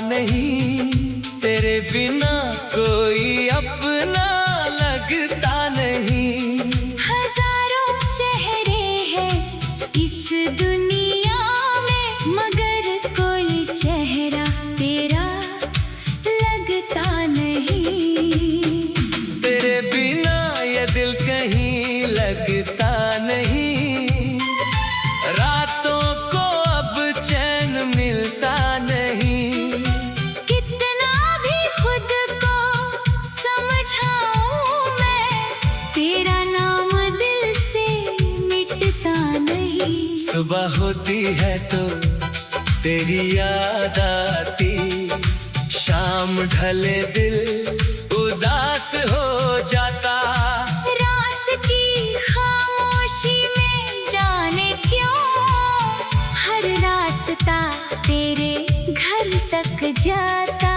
नहीं, तेरे बिना कोई अपना लगता नहीं। हजारों चेहरे हैं इस दुनिया में, मगर कोई चेहरा तेरा लगता नहीं। तेरे बिना ये दिल कहीं लगता नहीं, रातों को अब चैन मिलता नहीं। कितना भी खुद को समझाऊं मैं, तेरा नाम दिल से मिटता नहीं। सुबह होती है तो तेरी याद आती, शाम ढले दिल उदास हो जाता। रात की खामोशी में जाने क्यों हर रास्ता तेरे घर तक जाता।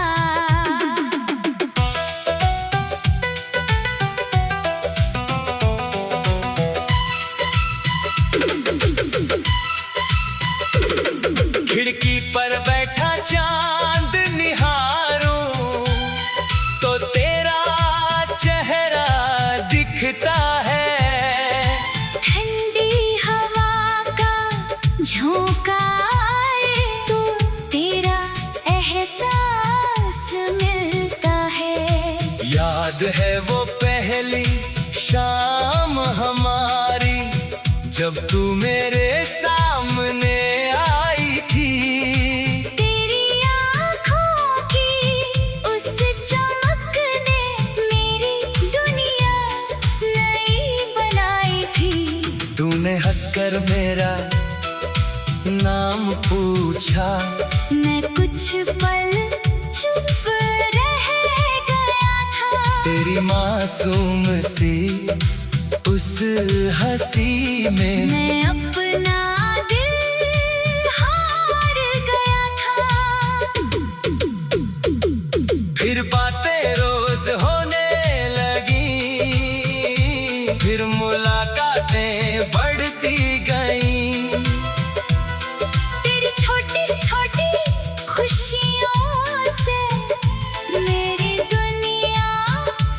खिड़की पर बैठा चांद निहारूं तो तेरा चेहरा दिखता है। ठंडी हवा का झोंका आए तो तेरा एहसास मिलता है। याद है वो पहली शाम हमारी, जब तू मेरे सामने आई थी। तेरी आँखों की उस चमक ने मेरी दुनिया नई बनाई थी। तूने हंसकर मेरा नाम पूछा, मैं कुछ पल चुप रह गया था। तेरी मासूम सी उस हंसी में मैं अपना दिल हार गया था। फिर बातें रोज होने लगी, फिर मुलाकातें बढ़ती गईं। तेरी छोटी छोटी खुशियों से मेरी दुनिया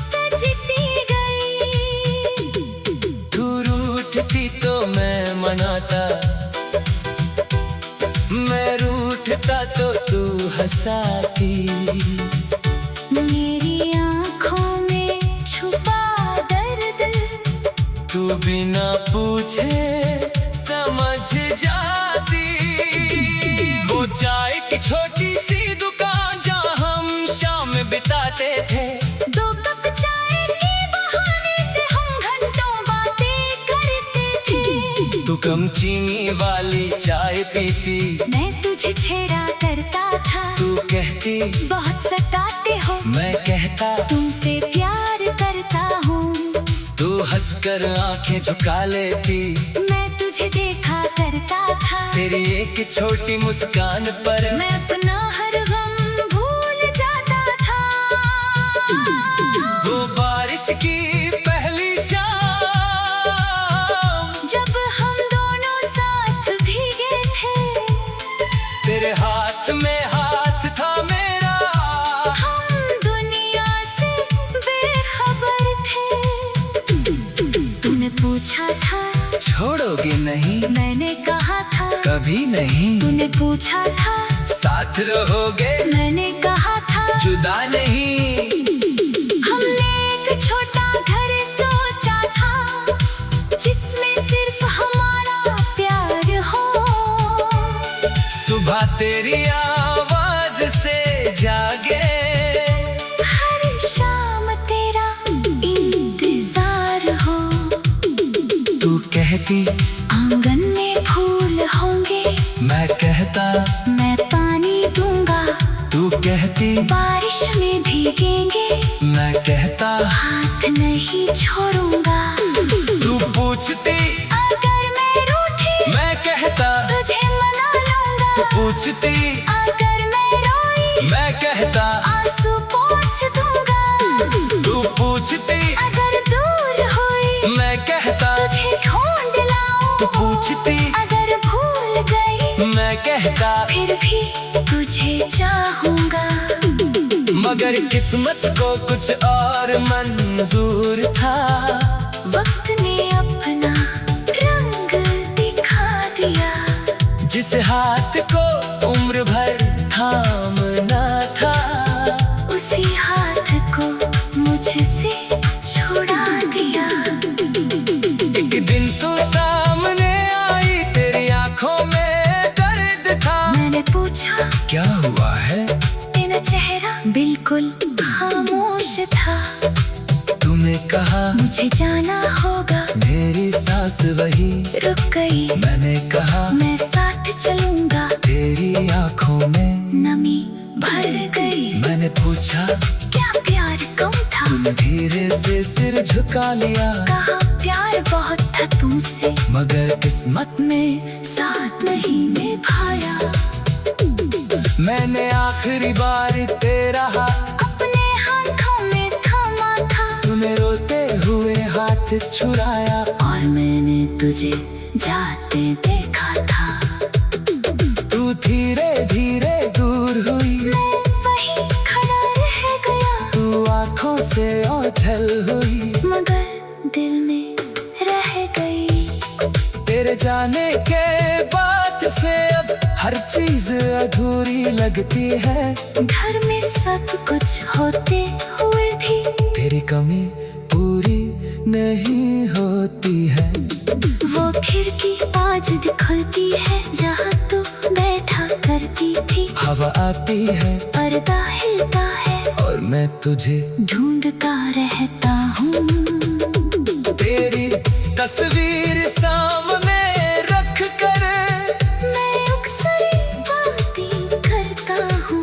सजती गई। तू रूठती तो मैं मनाता, मैं रूठता तो तू हंसाती। मेरी आँखों में छुपा दर्द तू बिना पूछे समझ जाती। वो चाय की छोटी सी दुकान जहाँ हम शाम बिताते थे, दो कप चाय के बहाने से हम घंटों बातें करते थे। तू कम चीनी वाली चाय पीती, मैं तुझे छेड़ा करता था। तू कहती बहुत सताते हो, मैं कहता तुमसे प्यार करता हूँ। तू हंसकर आंखें झुका लेती, मैं तुझे देखा करता था। तेरी एक छोटी मुस्कान पर मैं अपना हर गम भूल जाता था। वो बारिश की पहली शाम, जब हम दोनों साथ भीगे थे, तेरे हाथ में हाथ था मेरा। हम दुनिया से बेखबर थे। तूने पूछा था छोड़ोगे नहीं, मैंने कहा था कभी नहीं। तूने पूछा था साथ रहोगे, मैंने कहा था जुदा नहीं। हमने एक छोटा घर सोचा था, जिसमें सिर्फ हमारा प्यार हो। सुबह तेरी आवाज से जागे, हर शाम तेरा इंतजार हो। तू कहती आंगन में फूल होंगे, मैं कहता मैं पानी दूंगा। तू कहती बारिश में भीगेंगे, मैं कहता हाथ नहीं छोड़ूंगा। तू पूछती अगर मैं रूठी, मैं कहता तुझे मना लूंगा। तू पूछती अगर मैं रोई, मैं कहता आंसू पोंछ दूंगा। तू पूछती अगर दूर हुई, मैं कहता तुझे ढूंढ लाऊं। तू पूछती अगर भूल गई, मैं कहता फिर भी तुझे चाहूंगा। मगर किस्मत को कुछ और मंजूर था। वक्त ने अपना रंग दिखा दिया, जिस हाथ को उम्र भर थामना था, उसी हाथ को मुझसे छुड़ा दिया। एक दिन तू सामने आई, तेरी आंखों में दर्द था। मैंने पूछा क्या हुआ है? तेरा चेहरा बिल्कुल खामोश था। तूने कहा मुझे जाना होगा, मेरी सांस वही रुक गई। मैंने कहा मैं साथ चलूंगा, तेरी आंखों में नमी भर गई। मैंने पूछा क्या प्यार कम था? तूने धीरे से सिर झुका लिया। कहा प्यार बहुत था तुमसे, मगर किस्मत में साथ नहीं निभाया। मैंने आखिरी बार तेरा हाथ अपने हाथों में थामा था, तूने रोते हुए हाथ छुड़ाया। और मैंने तुझे जाते देखा था। तू धीरे धीरे दूर हुई, मैं वहीं खड़ा रह गया, तू आंखों से ओझल हुई, मगर दिल में रह गई। तेरे जाने के बाद से अब हर चीज अधूरी लगती है। घर में सब कुछ होते हुए भी तेरी कमी पूरी नहीं होती है। वो खिड़की आज खुलती है जहाँ तू बैठा करती थी। हवा आती है, पर्दा हिलता है, और मैं तुझे ढूंढता रहता हूँ। तेरी तस्वीर सामने रख कर मैं अक्सर बातें करता हूँ,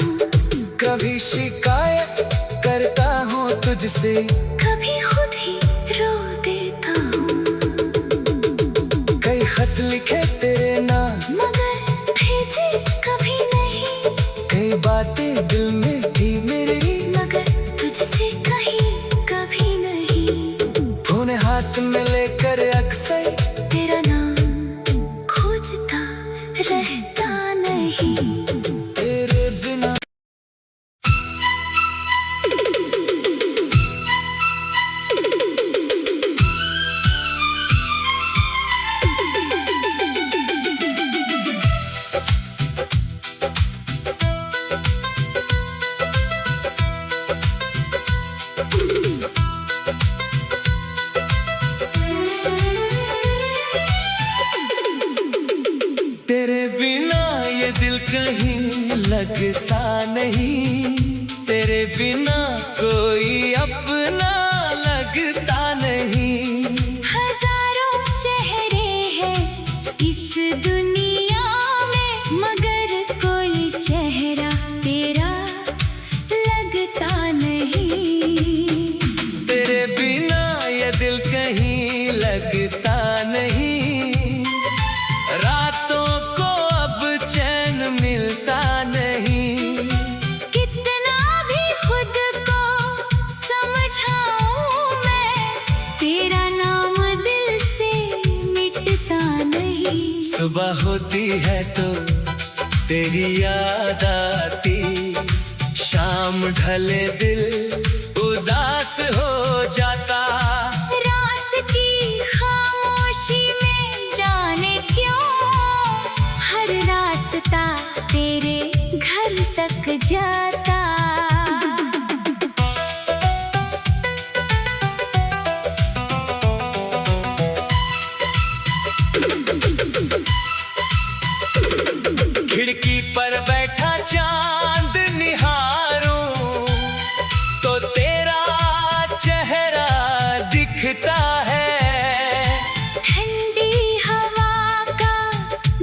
कभी शिकायत करता हूँ तुझसे, कभी खुद ही रो देता हूँ। कई खत लिखे तेरे नाम, मगर भेजे कभी नहीं, कई बातें दिल में थी मेरी, मगर तुझसे कहीं कभी नहीं। फोन हाथ में लेकर अक्सर तेरा नाम खोजता रहता नहीं। तेरे बिना तेरे बिना ये दिल कहीं लगता नहीं, तेरे बिना कोई अपना लगता नहीं। हजारों चेहरे हैं इस दुनिया में, मगर कोई चेहरा तेरा लगता नहीं। तेरे बिना ये दिल कहीं लगता नहीं, रातों को अब चैन मिलता नहीं। कितना भी खुद को समझाऊं मैं, तेरा नाम दिल से मिटता नहीं। सुबह होती है तो तेरी याद आती, शाम ढले दिल उदास हो जाता। रात की खामोशी में जाने क्यों हर रास्ता तेरे घर तक जाता। खिड़की पर बैठा चांद निहारूं तो तेरा चेहरा दिखता है। ठंडी हवा का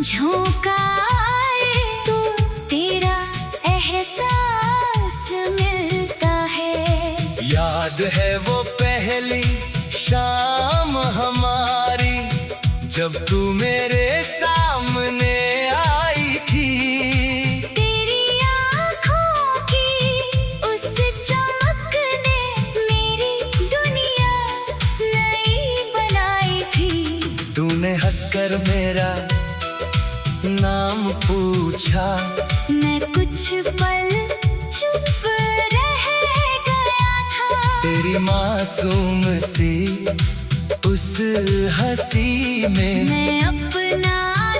झोंका आए तो तेरा एहसास मिलता है। याद है वो पहली शाम हमारी, जब तू मेरे सामने आई थी। तेरी आँखों की उस चमक ने मेरी दुनिया नई बनाई थी। तूने हंसकर मेरा नाम पूछा, मैं कुछ पल चुप रह मासूम सी उस हंसी में मैं अपना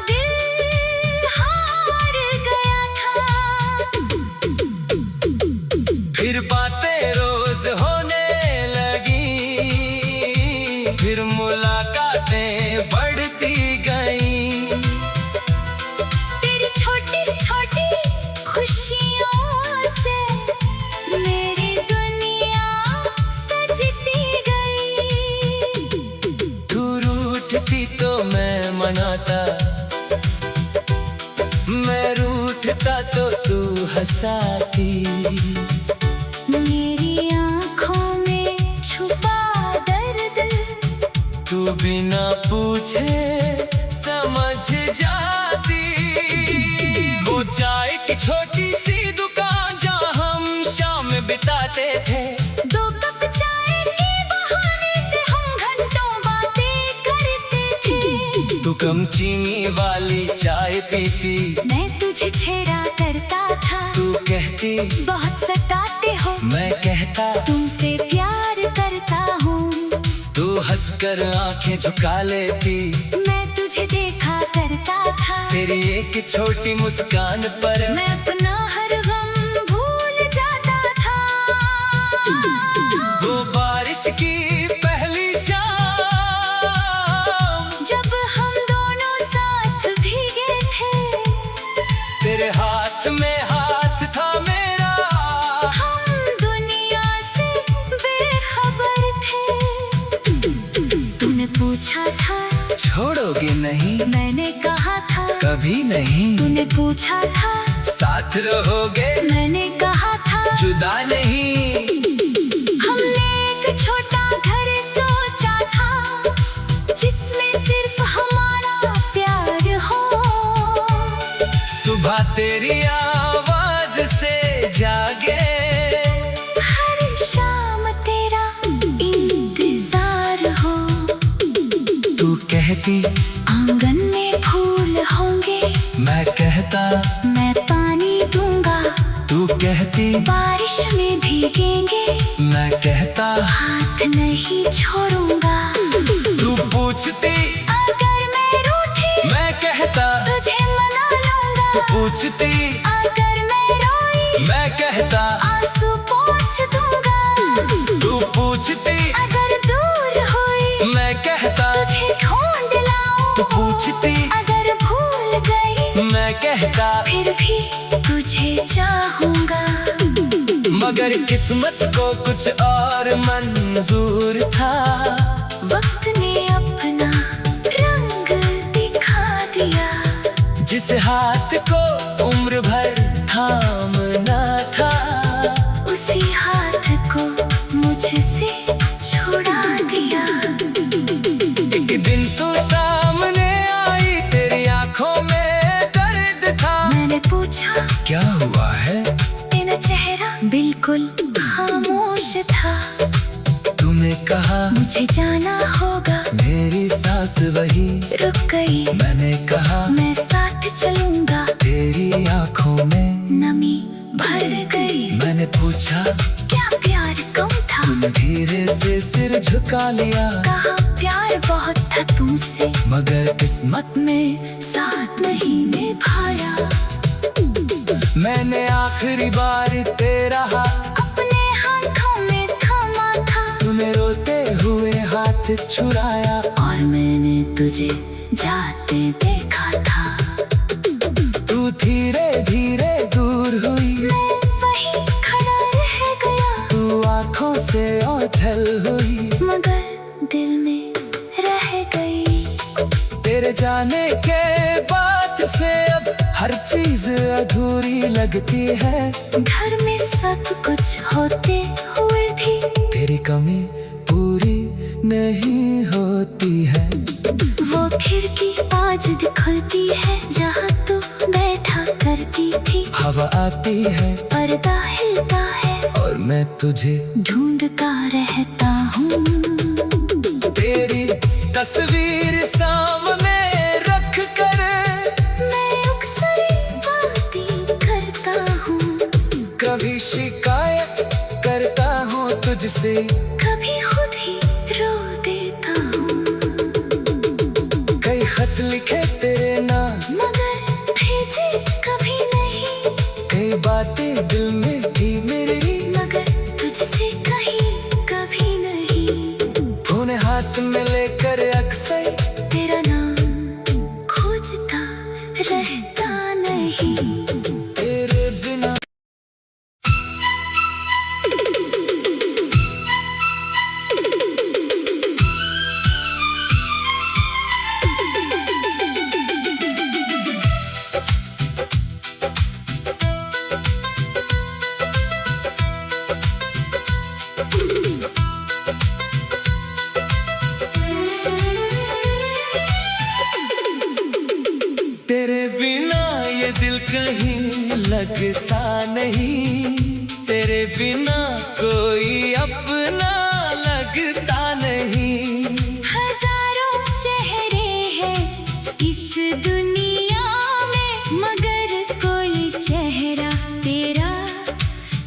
दिल हार गया था। फिर बातें रोज होने लगी, फिर मुलाकातें बढ़ती गई। तेरी छोटी छोटी खुशियों से मेरी दुनिया सजती गई। तू रूठती तो मैं मनाता, मैं रूठता तो तू हंसाती। मेरी आँखों में छुपा दर्द तू बिना पूछे समझ जाती। वो चाय की छोटी सी दुकान जहाँ हम शाम बिताते थे, 2 कप चाय के बहाने से हम घंटों बातें करते थे। तू कम चीनी वाली चाय पीती, मैं तुझे छेड़ा करता था। तू कहती बहुत सताते हो, मैं कहता तुमसे प्यार करता हूँ। तू हंसकर आंखें झुका लेती, मैं तुझे देखा करता था। तेरी एक छोटी मुस्कान पर मैं अपना हर गम भूल जाता था। वो बारिश की पहली शाम जब हम दोनों साथ भीगे थे, तेरे हाथ में हाथ था मेरा। हम दुनिया से बेखबर थे। तूने पूछा था छोड़ोगे नहीं, मैंने कहा था कभी नहीं। तूने पूछा था साथ रहोगे, मैंने कहा था जुदा नहीं। हमने एक छोटा घर सोचा था, जिसमें सिर्फ हमारा प्यार हो। सुबह तेरी आवाज से जागे, हर शाम तेरा इंतजार हो। तू कहती आंगन में फूल होंगे, मैं कहता मैं पानी दूंगा। तू कहती बारिश में भीगेंगे, मैं कहता हाथ नहीं छोड़ूंगा। तू पूछती अगर मैं रूठी, मैं कहता तुझे मना लूंगा। तू पूछती अगर मैं रोई, मैं कहता आंसू पोंछ दूंगा। तू पूछती अगर दूर हुई, मैं कहता तुझे ढूंढ लाऊं। तू पूछती अगर भूल गई, मैं कहता फिर भी तुझे चाहूंगा। मगर किस्मत को कुछ और मंजूर था। वक्त ने अपना रंग दिखा दिया, जिस हाथ को उम्र भर थामना था, उसी हाथ को मुझसे छुड़ा दिया। एक दिन तू सामने आई, तेरी आंखों में दर्द था। मैंने पूछा क्या हुआ है, तेरा चेहरा बिल्कुल खामोश था। तूने कहा मुझे जाना होगा, मेरी सांस वही रुक गई। मैंने कहा मैं साथ चलूंगा, तेरी आंखों में नमी भर गई। मैंने पूछा क्या प्यार कम था, तूने धीरे से सिर झुका लिया। कहा प्यार बहुत था तुमसे, मगर किस्मत में साथ नहीं निभाया। मैंने आखिरी बार तेरा हाथ अपने हाथों में थामा था, तूने रोते हुए हाथ छुड़ाया। और मैंने तुझे जाते देखा था। तू धीरे धीरे दूर हुई, मैं वहीं खड़ा रह गया, तू आंखों से ओझल हुई। मगर दिल में रह गई। तेरे जाने के बाद से अब हर चीज अधूरी लगती है। घर में सब कुछ होते हुए भी तेरी कमी पूरी नहीं होती है। वो खिड़की आज खुलती है, जहाँ तू बैठा करती थी। हवा आती है, पर्दा हिलता है, और मैं तुझे ढूंढता रहता हूँ। तेरी तस्वीर सामने रख कर मैं अक्सर बातें करता हूँ, कभी शिकायत करता हूँ तुझसे। खत लिखे तेरे नाम, मगर भेजे कभी नहीं। कई बातें दिल में थी मेरी, मगर तुझसे कहीं कभी नहीं। फोन हाथ में लेकर अक्सर तेरा नाम खोजता रहता नहीं। तेरे बिना तेरे बिना ये दिल कहीं लगता नहीं, तेरे बिना कोई अपना लगता नहीं। हजारों चेहरे हैं इस दुनिया में, मगर कोई चेहरा तेरा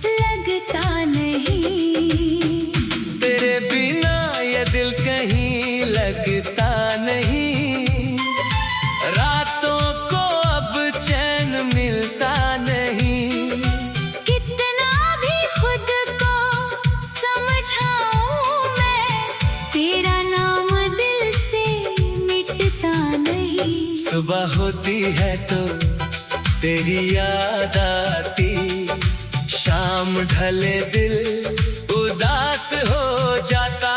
लगता नहीं। तेरे बिना ये दिल कहीं लगता नहीं, रातों को अब चैन मिलता नहीं। कितना भी खुद को समझाऊं मैं, तेरा नाम दिल से मिटता नहीं। सुबह होती है तो तेरी याद आती, शाम ढले दिल उदास हो जाता।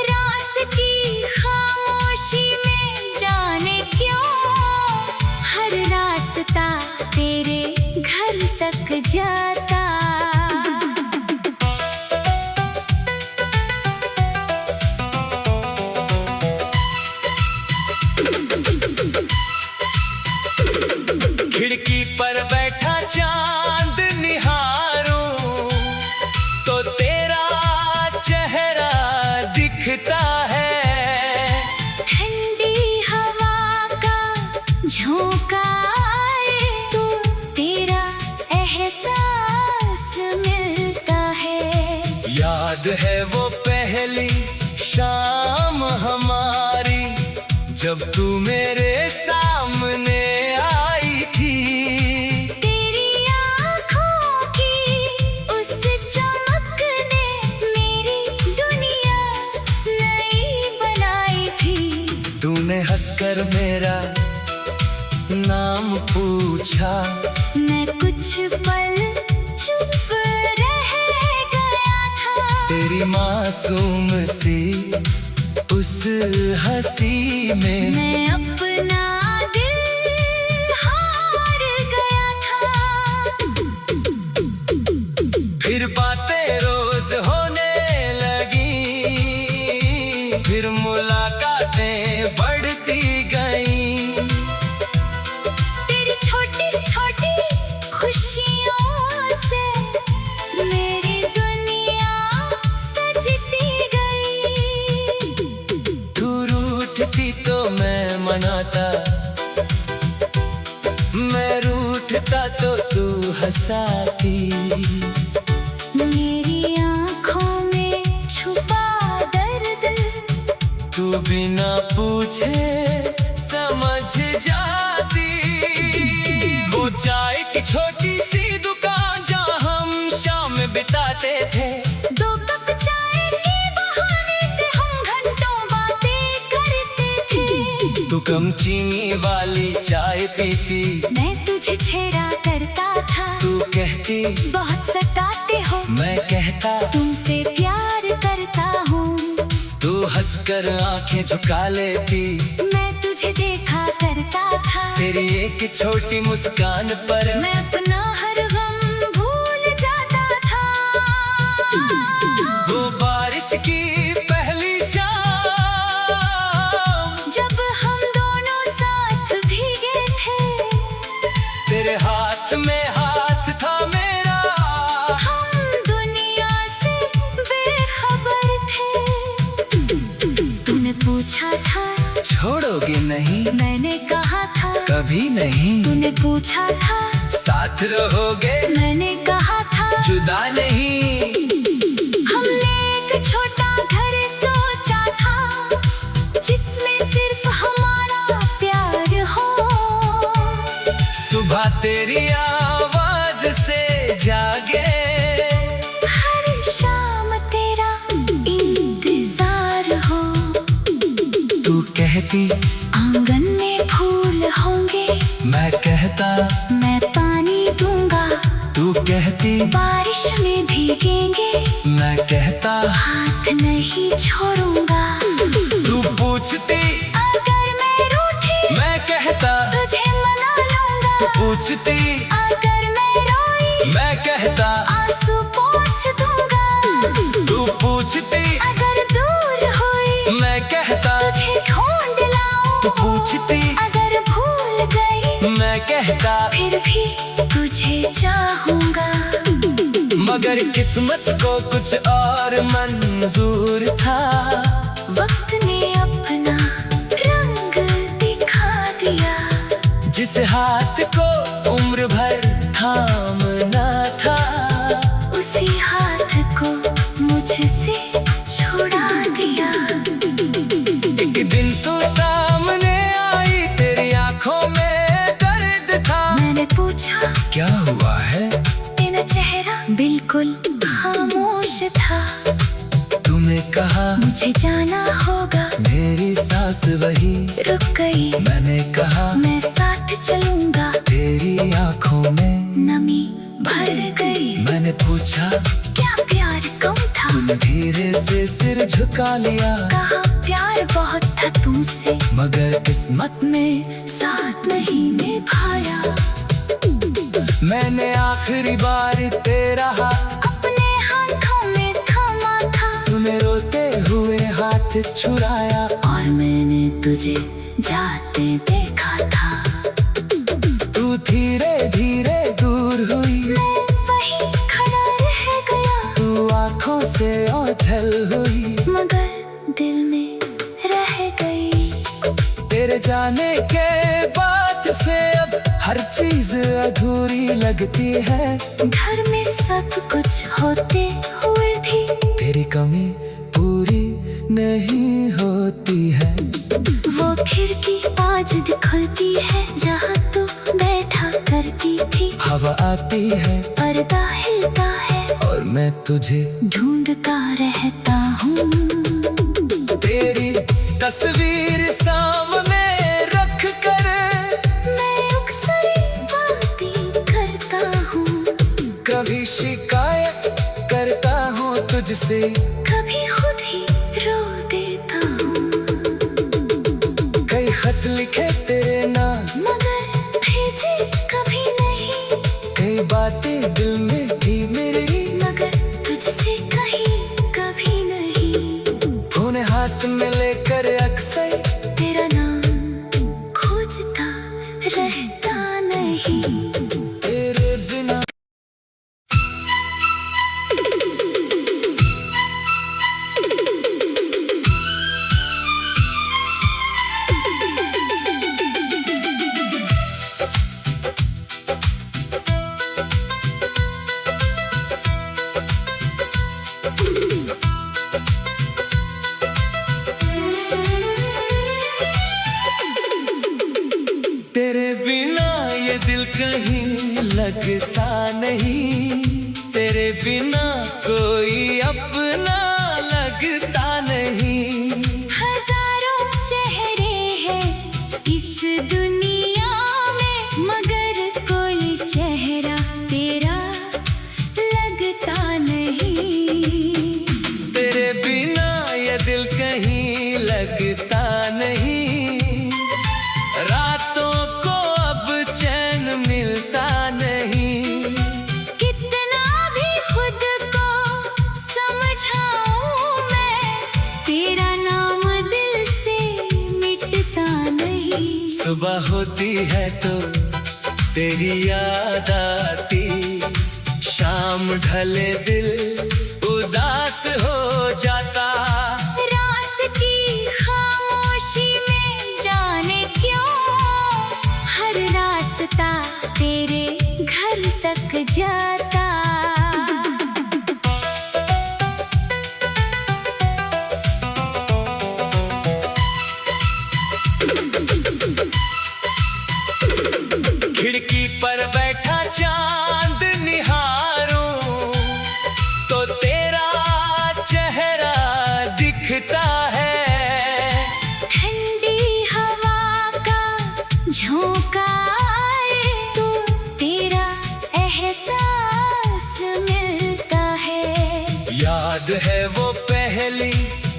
रात की खामोशी में जाने क्यों हर रास्ता तेरे घर तक जाता। खिड़की पर बैठा चांद निहारूं तो तेरा चेहरा दिखता है। ठंडी हवा का झोंका आए तो तेरा एहसास मिलता है। याद है वो पहली शाम हमारी, जब तू मेरे सामने आई थी। तेरी आँखों की उस चमक ने मेरी दुनिया नई बनाई थी। तूने हंसकर मेरा नाम पूछा, मैं कुछ पल चुप रह गया था। तेरी मासूम सी उस हंसी में मैं अपना दिल हार गया था। फिर बातें रोज होने लगी, फिर मुलाकातें बढ़ती गईं। तेरी छोटी छोटी खुशियों से मेरी दुनिया सजती गई। तू रूठती तो मैं मनाता, मैं रूठता तो तू हंसाती। मेरी आँखों में छुपा दर्द तू बिना पूछे समझ जाती। वो चाय की छोटी सी दुकान जहाँ हम शाम बिताते थे, दो कप चाय के बहाने से हम घंटों बातें करते थे। तू कम चीनी वाली चाय पीती, मैं तुझे छेड़ा करता था। तू कहती बहुत सताते हो, मैं कहता तुमसे प्यार करता हूँ। तू हंसकर आंखें झुका लेती, मैं तुझे देखा करता था। तेरी एक छोटी मुस्कान पर मैं अपना हर गम भूल जाता था। वो बारिश की पहली शाम, जब हम दोनों साथ भीगे थे, तेरे हाथ में हाथ था मेरा। हम दुनिया से बेखबर थे। तूने पूछा था छोड़ोगे नहीं, मैंने कहा था कभी नहीं। तूने पूछा था साथ रहोगे, मैंने कहा था जुदा नहीं। हमने एक छोटा घर सोचा था, जिसमें सिर्फ हमारा प्यार कहती आंगन में फूल होंगे, मैं कहता मैं पानी दूंगा। तू कहती बारिश में भीगेंगे, मैं कहता हाथ नहीं छोड़ूंगा। तू पूछती अगर मैं रूठी, मैं कहता तुझे मना लूंगा। तू पूछती अगर मैं रोई, मैं कहता आंसू पोंछ दूंगा। तू पूछती अगर दूर हुई, मैं कहता तुझे ढूंढ लाऊं। तू पूछती अगर भूल गई, मैं कहता फिर भी तुझे चाहूंगा। मगर किस्मत को कुछ और मंजूर था। वक्त ने अपना रंग दिखा दिया। जिस हाथ को उम्र भर थामना था, उसी हाथ को मुझसे छुड़ा दिया। एक दिन तू सामने आई, तेरी आंखों में दर्द था। मैंने पूछा क्या हुआ है? तेरा चेहरा बिल्कुल खामोश था। तूने कहा मुझे जाना होगा। मेरी सांस वही रुक गई, मैंने कहा मैं साथ चलूंगा। तेरी आंखों में नमी भर गई। मैंने पूछा क्या प्यार कम था? तूने धीरे से सिर झुका लिया। कहा प्यार बहुत था तुमसे, मगर किस्मत ने साथ नहीं निभाया। मैंने आखिरी बार तेरा हाथ अपने हाथों में थामा था। तूने रोते हुए हाथ छुड़ाया। और मैंने तुझे जाते देखा था। तू धीरे धीरे दूर हुई, मैं वहीं खड़ा रह गया। तू आंखों से ओझल हुई, मगर दिल में रह गई। तेरे जाने के बाद से अब हर चीज अधूरी लगती है। घर में सब कुछ होते हुए भी तेरी कमी पूरी नहीं होती है। वो खिड़की आज खुलती है जहाँ तू बैठा करती थी। हवा आती है पर्दा हिलता है और मैं तुझे ढूंढता रहता हूँ। तेरी तस्वीर सामने रख कर मैं अक्सर बातें करता हूँ। कभी शिकायत करता हूँ तुझसे, कभी खुद ही रो देता हूँ। कई खत लिखे तेरे नाम, मगर भेजे कभी नहीं। कई बातें दिल में थी मेरी, मगर तुझसे कहीं कभी नहीं। फोन हाथ में लेकर अक्सर तेरा नाम खोजता रहता नहीं। तेरे बिना तेरे बिना ये दिल कहीं लगता नहीं। तेरे बिना कोई अपना लगता नहीं। हजारों चेहरे हैं इस दुनिया में, मगर कोई चेहरा तेरा लगता नहीं। तेरे बिना ये दिल कहीं लगता नहीं। रातों को अब चैन मिलता नहीं। कितना भी खुद को समझाऊं मैं, तेरा नाम दिल से मिटता नहीं। सुबह होती है तो तेरी याद आती, शाम ढले दिल उदास हो जाता। रात की खामोशी में जाने क्यों हर रास्ता तेरे घर तक जाता। खिड़की पर बैठा चांद निहारूं तो तेरा चेहरा दिखता है। ठंडी याद है वो पहली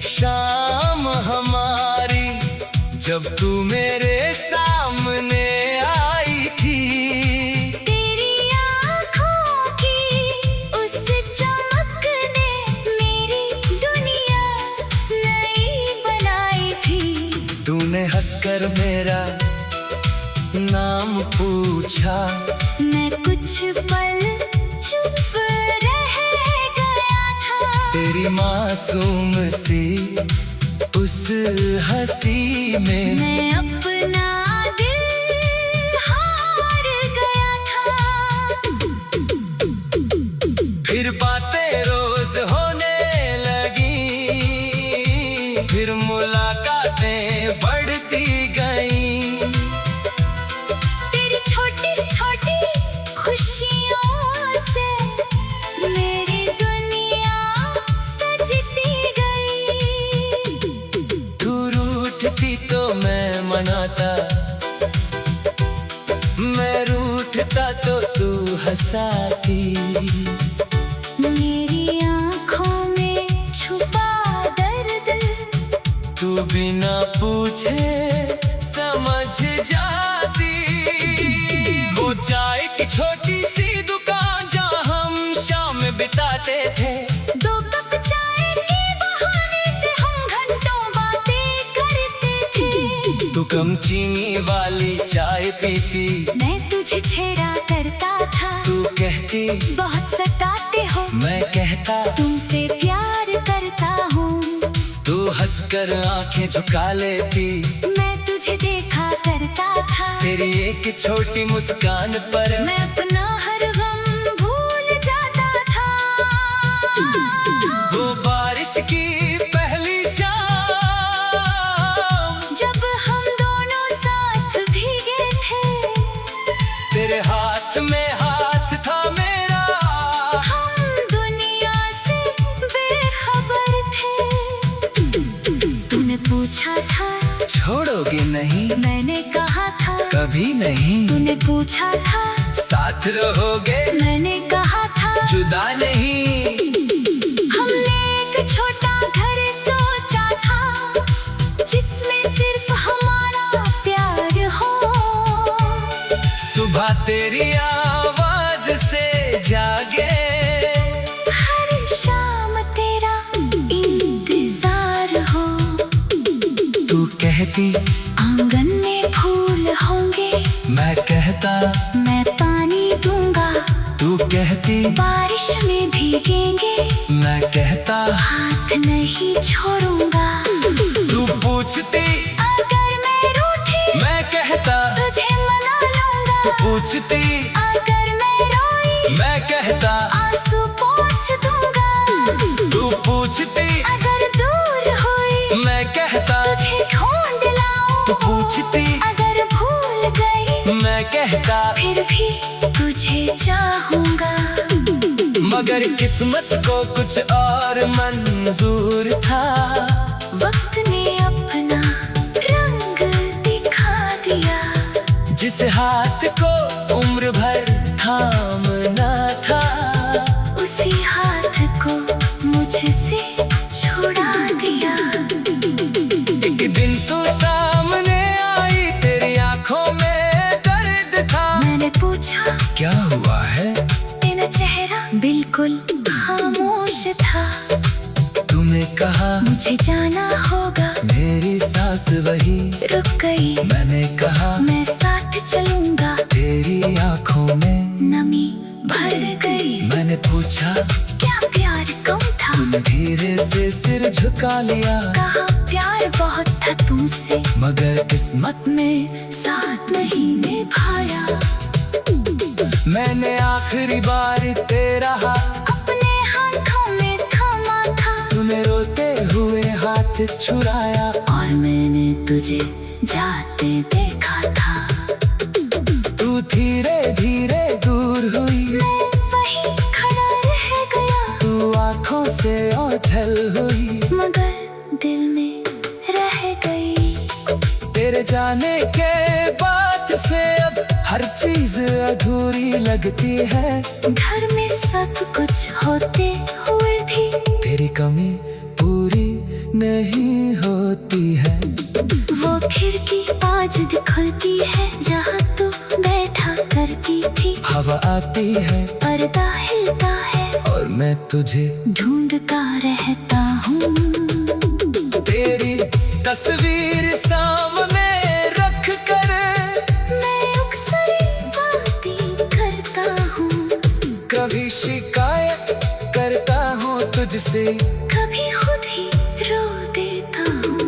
शाम हमारी, जब तू मेरे सामने आई थी। तेरी आँखों की उस चमक ने मेरी दुनिया नई बनाई थी। तूने हंसकर मेरा नाम पूछा, मैं कुछ पल चुप रह गया था। तेरी मासूम सी उस हंसी में मैं अपना दिल हार गया था। फिर बातें रोज होने लगी, फिर मुलाकातें बढ़ती गई। तेरी छोटी छोटी खुशियों से मेरी दुनिया सजती गई। तू रूठती तो मैं मनाता, मैं रूठता तो तू हंसाती। मेरी आँखों में छुपा दर्द तू बिना पूछे समझ जाती। वो चाय की छोटी सी दुकान जहाँ हम शाम बिताते थे। दो कप चाय के बहाने से हम घंटों बातें करते थे। तू कम चीनी वाली चाय पीती, मैं तुझे छेड़ा करता था। तू कहती बहुत सताते हो, मैं कहता तुमसे प्यार करता हूँ। तू हंसकर आंखें झुका लेती, मैं तुझे देखा करता था। तेरी एक छोटी मुस्कान पर मैं अपना हर गम भूल जाता था। वो बारिश की पहली शाम, जब हम दोनों साथ भीगे थे। तेरे हाथ में हाथ था मेरा, हम दुनिया से बेखबर थे। तूने पूछा था छोड़ोगे नहीं, मैंने कहा था कभी नहीं। तूने पूछा था साथ रहोगे, मैंने कहा था जुदा नहीं। हमने एक छोटा घर सोचा था, जिसमें सिर्फ हमारा प्यार हो। सुबह तेरी आवाज से जागे, हर शाम तेरा इंतजार हो। तू कहती आंगन में फूल होंगे, मैं कहता मैं पानी दूंगा। तू कहती बारिश में भीगेंगे, मैं कहता हाथ नहीं छोड़ूंगा। तू पूछती अगर मैं रूठी, मैं कहता तुझे मना लूंगा। तू पूछती अगर मैं रोई, मैं कहता आंसू पोंछ दूंगा। तू पूछती अगर दूर हुई, मैं कहता तुझे ढूंढ तू लाऊं। पूछती अगर भूल गई, मैं कहता फिर भी तुझे चाहूंगा। मगर किस्मत को कुछ और मंजूर था। वक्त ने अपना रंग दिखा दिया, जिस हाथ को उम्र भर थामना था, उसी हाथ को मुझसे छुड़ा दिया। एक दिन तू सामने आई, तेरी आंखों में दर्द था। मैंने पूछा क्या हुआ है, तेरा चेहरा बिल्कुल खामोश था। तूने कहा मुझे जाना होगा, मेरी सांस वही रुक गई। मैंने कहा मैं साथ चलूंगा, तेरी आंखों में नमी भर गई। मैंने पूछा क्या प्यार कम था, तूने धीरे से सिर झुका लिया। कहा प्यार बहुत था तुमसे, मगर किस्मत में साथ नहीं निभाया। मैंने आखिरी बार तेरा हाथ अपने हाथों में थामा था, तूने रोते हुए हाथ छुड़ाया। और मैंने तुझे जाते देखा था। तू धीरे धीरे दूर हुई, मैं वहीं खड़ा रह गया, तू आंखों से ओझल हुई। मगर दिल में रह गई। तेरे जाने के बाद से अब हर चीज अधूरी लगती है। घर में सब कुछ होते हुए भी तेरी कोई कमी पूरी नहीं होती है। वो खिड़की आज खुलती है जहाँ तू बैठा करती थी। हवा आती है, पर्दा हिलता है और मैं तुझे ढूंढता रहता हूँ। तेरी तस्वीर सामने रख कर मैं अक्सर बातें करता हूँ। कभी शिकायत करता हूँ तुझसे, कभी खुद ही रो देता हूँ।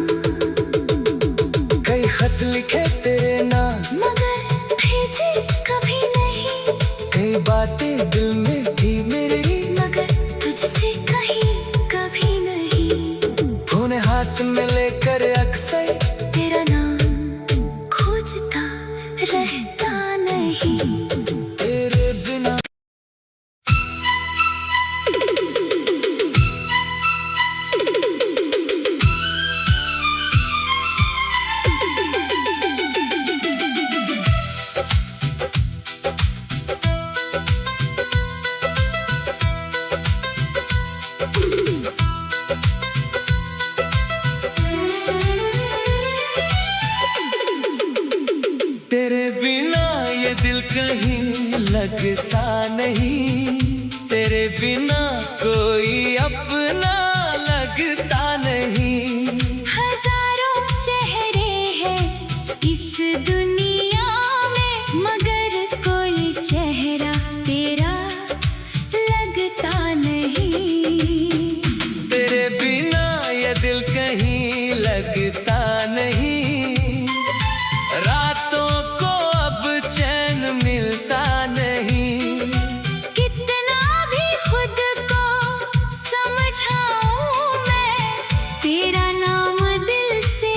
कई खत लिखे तेरे नाम, मगर भेजे कभी नहीं। कई बातें दिल में थी मेरी, मगर तुझसे कहीं कभी नहीं। फोन हाथ में लेकर अक्सर तेरा नाम खोजता रहता नहीं। तेरे बिना तेरे बिना ये दिल कहीं लगता नहीं। तेरे बिना कोई अपना लगता नहीं। हजारों चेहरे हैं इस दुनिया में, मगर कोई चेहरा तेरा लगता नहीं। तेरे बिना ये दिल कहीं लगता नहीं। रातों को अब चैन मिलता नहीं। कितना भी खुद को समझाऊं मैं, तेरा नाम दिल से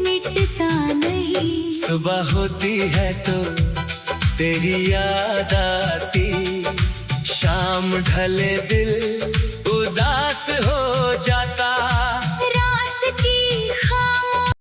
मिटता नहीं। सुबह होती है तो तेरी याद आती, शाम ढले दिल